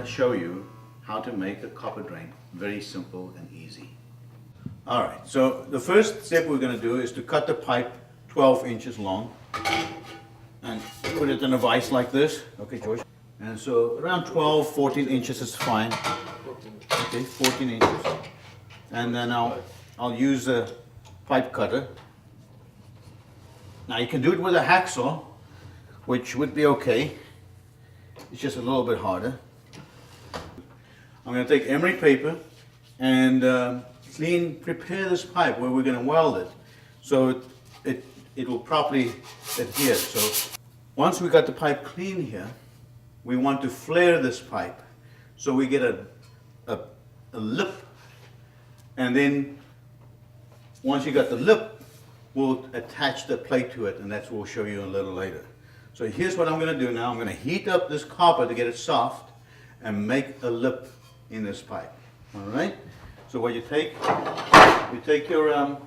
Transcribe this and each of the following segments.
to show you how to make a copper drain. Very simple and easy. Alright, so the first step we're going to do is to cut the pipe 12 inches long and put it in a vise like this. Okay, George. And so around 12, 14 inches is fine. Okay, 14 inches. And then I'll use a pipe cutter. Now you can do it with a hacksaw, which would be okay. It's just a little bit harder. I'm going to take emery paper and prepare this pipe where we're going to weld it, so it will properly adhere. So once we got the pipe clean here, we want to flare this pipe so we get a lip, and then once you got the lip, we'll attach the plate to it, and that's what we'll show you a little later. So here's what I'm going to do now. I'm going to heat up this copper to get it soft and make a lip in this pipe. All right. So what you take your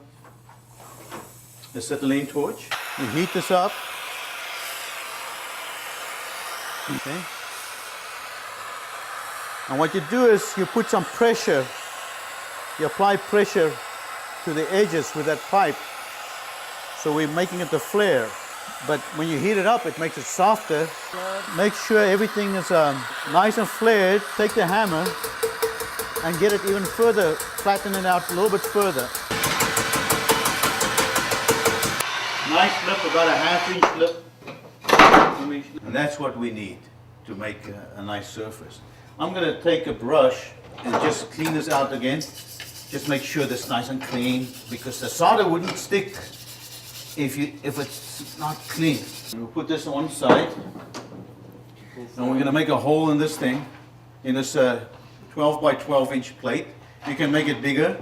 acetylene torch. You heat this up. Okay. And what you do is you put some pressure. You apply pressure to the edges with that pipe. So we're making it a flare. But when you heat it up, it makes it softer. Make sure everything is nice and flared. Take the hammer and get it even further, flatten it out a little bit further. Nice lip, about a half-inch lip. And that's what we need to make a nice surface. I'm going to take a brush and just clean this out again. Just make sure this is nice and clean, because the solder wouldn't stick if it's not clean. We'll put this on one side, and we're going to make a hole in this thing, in this 12 by 12 inch plate. You can make it bigger,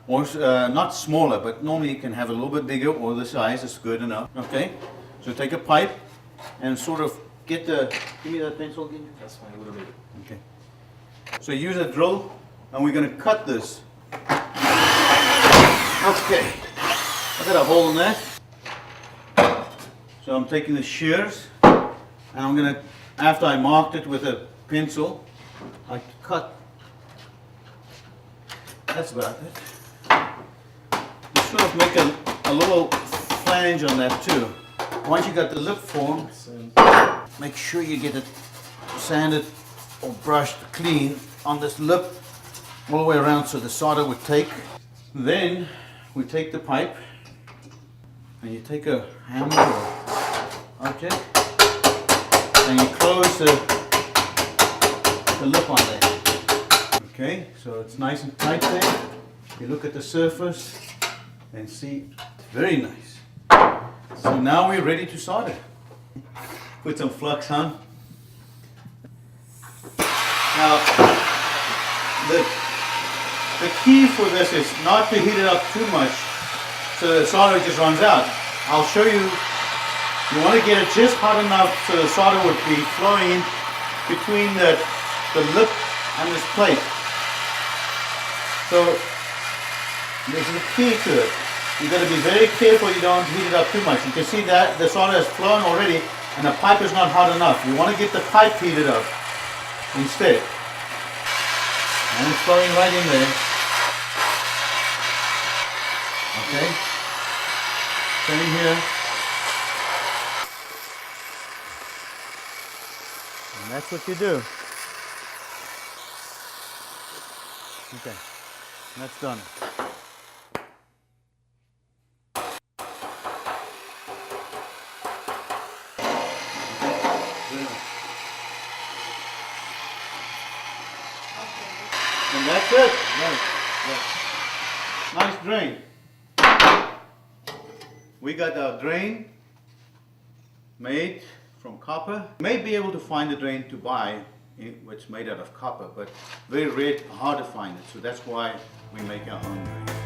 or not smaller, but normally you can have a little bit bigger, or the size is good enough. Okay, so take a pipe and sort of get the, give me that pencil again. That's fine, a little bit. Okay, so use a drill, and we're going to cut this. Okay, I got a hole in that. So I'm taking the shears, and I'm going to, after I marked it with a pencil, I cut. That's about it. You sort of make a little flange on that too. Once you got the lip formed, make sure you get it sanded or brushed clean on this lip all the way around so the solder would take. Then we take the pipe and you take a hammer or object and you close the lip on there. Okay, so it's nice and tight there. You look at the surface and see, it's very nice. So now we're ready to solder. Put some flux on. Now, the key for this is not to heat it up too much so the solder just runs out. I'll show you. You want to get it just hot enough so the solder would be flowing between the lip and this plate. So this is the key to it. You've got to be very careful you don't heat it up too much. You can see that the solder is flowing already and the pipe is not hot enough. You want to get the pipe heated up instead. And it's flowing right in there. Okay. Same here. And that's what you do. Okay. That's done. And that's it. Nice drain. We got our drain made from copper. You may be able to find a drain to buy which is made out of copper, but very rare, hard to find it. So that's why we make our own drain.